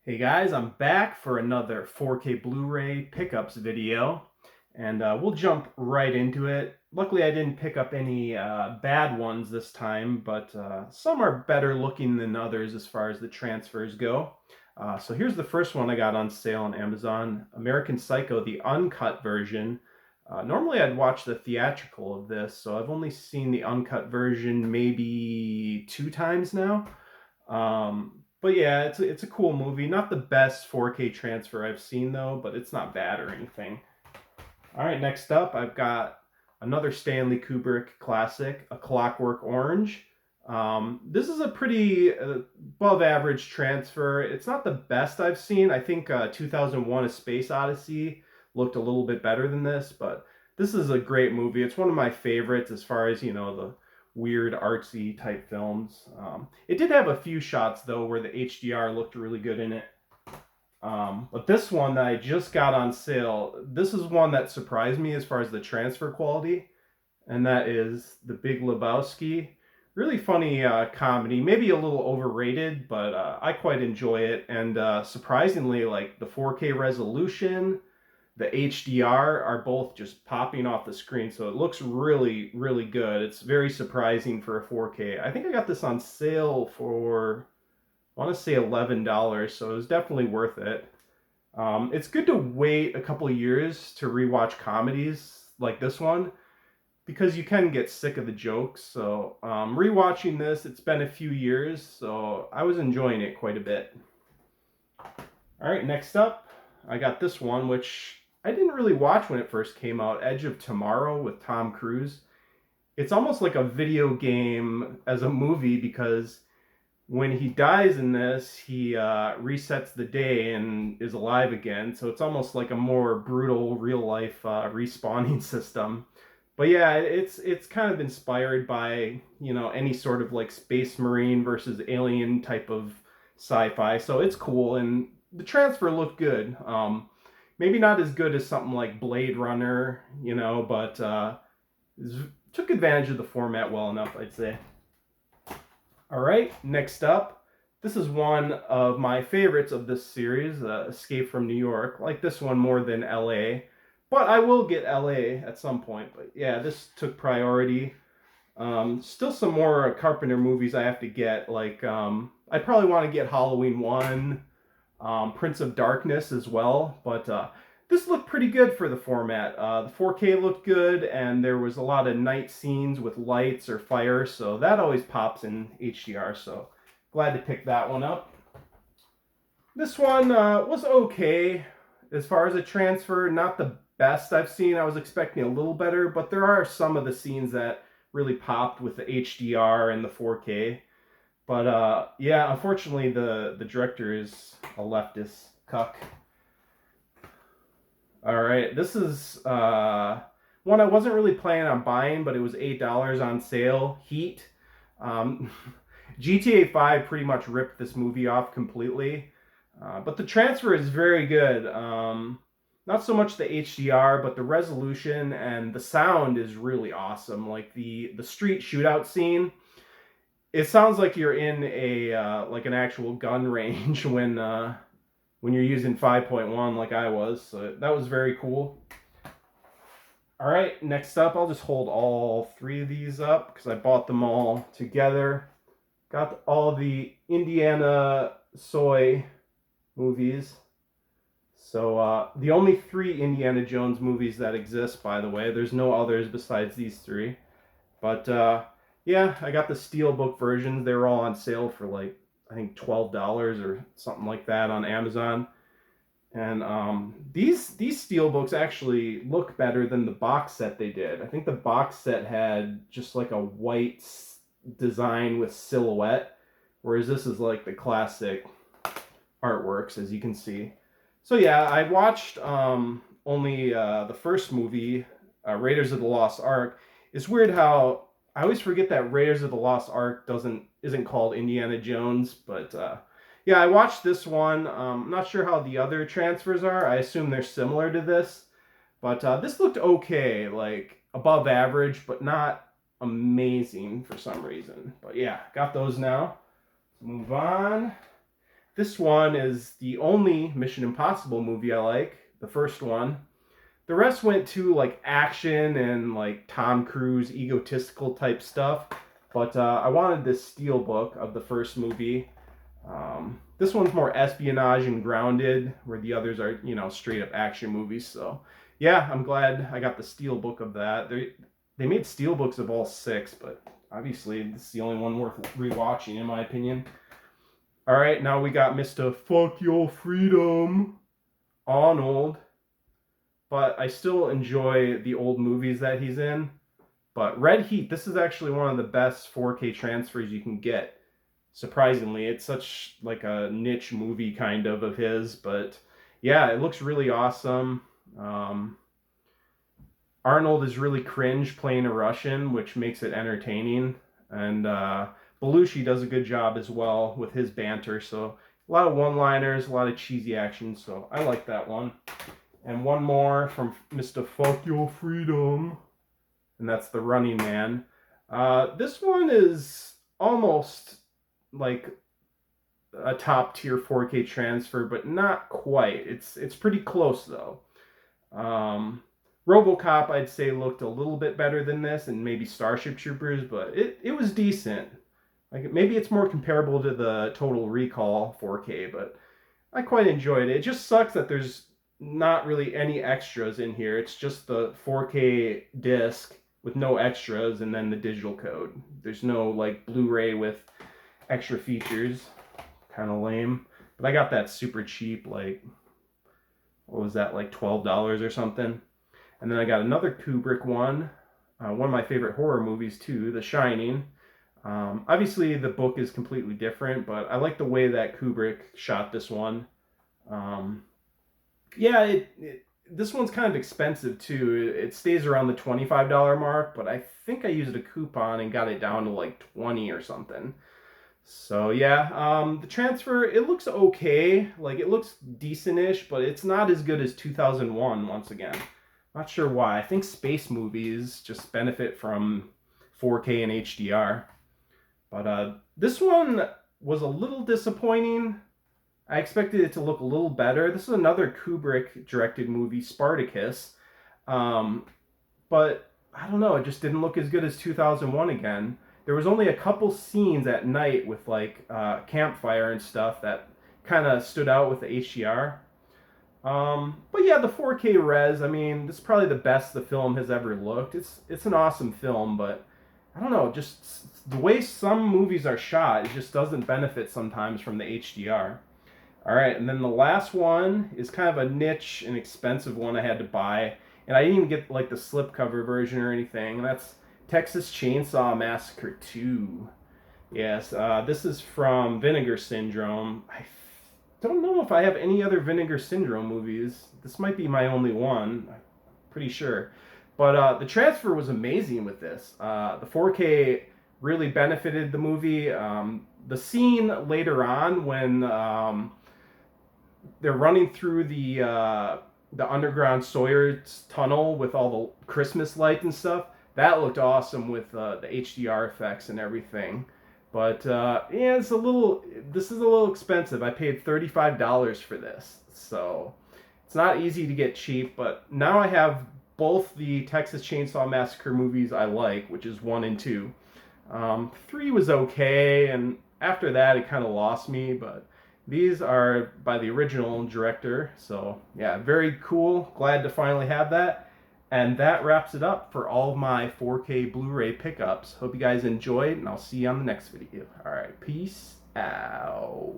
Hey guys, I'm back for another 4K Blu-ray pickups video, and we'll jump right into it. Luckily, I didn't pick up any bad ones this time, but some are better looking than others as far as the transfers go. So here's the first one I got on sale on Amazon, American Psycho, the uncut version. Normally, I'd watch the theatrical of this, so I've only seen the uncut version maybe 2 times now. But yeah, it's a cool movie. Not the best 4K transfer I've seen though, but it's not bad or anything. All right, next up, I've got another Stanley Kubrick classic, A Clockwork Orange. This is a pretty above average transfer. It's not the best I've seen. I think 2001: A Space Odyssey looked a little bit better than this, but this is a great movie. It's one of my favorites as far as, the weird artsy type films. It did have a few shots though where the HDR looked really good in it. But this one that I just got on sale, this is one that surprised me as far as the transfer quality, and that is the Big Lebowski. Really funny comedy, maybe a little overrated, but I quite enjoy it. And surprisingly, like the 4K resolution, the HDR are both just popping off the screen, so it looks really, really good. It's very surprising for a 4K. I think I got this on sale for, I want to say $11, so it was definitely worth it. It's good to wait a couple of years to rewatch comedies like this one because you can get sick of the jokes. So rewatching this, it's been a few years, so I was enjoying it quite a bit. All right, next up, I got this one, which I didn't really watch when it first came out, Edge of Tomorrow with Tom Cruise. It's almost like a video game as a movie because when he dies in this, he resets the day and is alive again. So it's almost like a more brutal real life respawning system. But yeah, it's kind of inspired by any sort of like Space Marine versus Alien type of sci-fi. So it's cool and the transfer looked good. Maybe not as good as something like Blade Runner, but took advantage of the format well enough, I'd say. All right, next up, this is one of my favorites of this series, Escape from New York. Like this one more than LA, but I will get LA at some point. But yeah, this took priority. Still some more Carpenter movies I have to get. Like I probably want to get Halloween 1, Prince of Darkness as well. But this looked pretty good for the format. The 4K looked good, and there was a lot of night scenes with lights or fire, so that always pops in HDR. So glad to pick that one up. This one was okay as far as a transfer. Not the best I've seen. I was expecting a little better, but there are some of the scenes that really popped with the HDR and the 4K. But yeah, unfortunately, the director is a leftist cuck. All right, this is one I wasn't really planning on buying, but it was $8 on sale. Heat. Um, GTA 5 pretty much ripped this movie off completely, but the transfer is very good. Not so much the HDR, but the resolution and the sound is really awesome. Like the street shootout scene, it sounds like you're in a like an actual gun range when you're using 5.1 like I was. So that was very cool. All right, next up, I'll just hold all three of these up because I bought them all together. Got all the Indiana Soy movies. So the only 3 Indiana Jones movies that exist, by the way. There's no others besides these 3. But yeah, I got the Steelbook versions. They were all on sale for like, I think $12 or something like that on Amazon. And these steelbooks actually look better than the box set they did. I think the box set had just like a white design with silhouette, whereas this is like the classic artworks, as you can see. So yeah, I watched only the first movie, Raiders of the Lost Ark. It's weird how I always forget that Raiders of the Lost Ark isn't called Indiana Jones, but yeah, I watched this one. I'm not sure how the other transfers are. I assume they're similar to this, but this looked okay, like above average, but not amazing for some reason. But yeah, got those now. Let's move on. This one is the only Mission Impossible movie I like, the first one. The rest went to like action and like Tom Cruise egotistical type stuff, but I wanted this steelbook of the first movie. This one's more espionage and grounded, where the others are, straight up action movies. So, yeah, I'm glad I got the steelbook of that. They made steelbooks of all six, but obviously this is the only one worth rewatching, in my opinion. All right, now we got Mr. Fuck Your Freedom, Arnold. But I still enjoy the old movies that he's in. But Red Heat, this is actually one of the best 4K transfers you can get. Surprisingly, it's such like a niche movie kind of his, but yeah, it looks really awesome. Arnold is really cringe playing a Russian, which makes it entertaining, and Belushi does a good job as well with his banter. So a lot of one-liners, a lot of cheesy action. So I like that one. And one more from Mr. Fuck Your Freedom, and that's The Running Man. This one is almost like a top tier 4K transfer, but not quite. It's pretty close though. RoboCop, I'd say, looked a little bit better than this, and maybe Starship Troopers, but it was decent. Like maybe it's more comparable to the Total Recall 4K, but I quite enjoyed it. It just sucks that there's not really any extras in here. It's just the 4K disc with no extras and then the digital code. There's no like Blu-ray with extra features. Kind of lame. But I got that super cheap, like, what was that, like $12 or something. And then I got another Kubrick one of my favorite horror movies too, The Shining. Obviously the book is completely different, but I like the way that Kubrick shot this one. Yeah, this one's kind of expensive too. It stays around the $25 mark, but I think I used a coupon and got it down to like 20 or something. So yeah, the transfer, it looks okay. Like it looks decent-ish, but it's not as good as 2001 once again. Not sure why. I think space movies just benefit from 4K and HDR. But this one was a little disappointing. I expected it to look a little better. This is another Kubrick directed movie, Spartacus. But I don't know, it just didn't look as good as 2001 again. There was only a couple scenes at night with like campfire and stuff that kind of stood out with the HDR. But yeah, the 4K res, I mean, this is probably the best the film has ever looked. It's an awesome film, but I don't know, just the way some movies are shot, it just doesn't benefit sometimes from the HDR. All right, and then the last one is kind of a niche and expensive one I had to buy, and I didn't even get like the slipcover version or anything. And that's Texas Chainsaw Massacre 2. Yes, this is from Vinegar Syndrome. I don't know if I have any other Vinegar Syndrome movies. This might be my only one. I'm pretty sure. But the transfer was amazing with this. The 4K really benefited the movie. The scene later on when they're running through the underground Sawyer's tunnel with all the Christmas lights and stuff, that looked awesome with the HDR effects and everything. But yeah, this is a little expensive. I paid $35 for this, so it's not easy to get cheap. But now I have both the Texas Chainsaw Massacre movies I like, which is 1 and 2. 3 was okay, and after that it kind of lost me, but these are by the original director, so yeah, very cool. Glad to finally have that. And that wraps it up for all of my 4K Blu-ray pickups. Hope you guys enjoyed, and I'll see you on the next video. All right, peace out.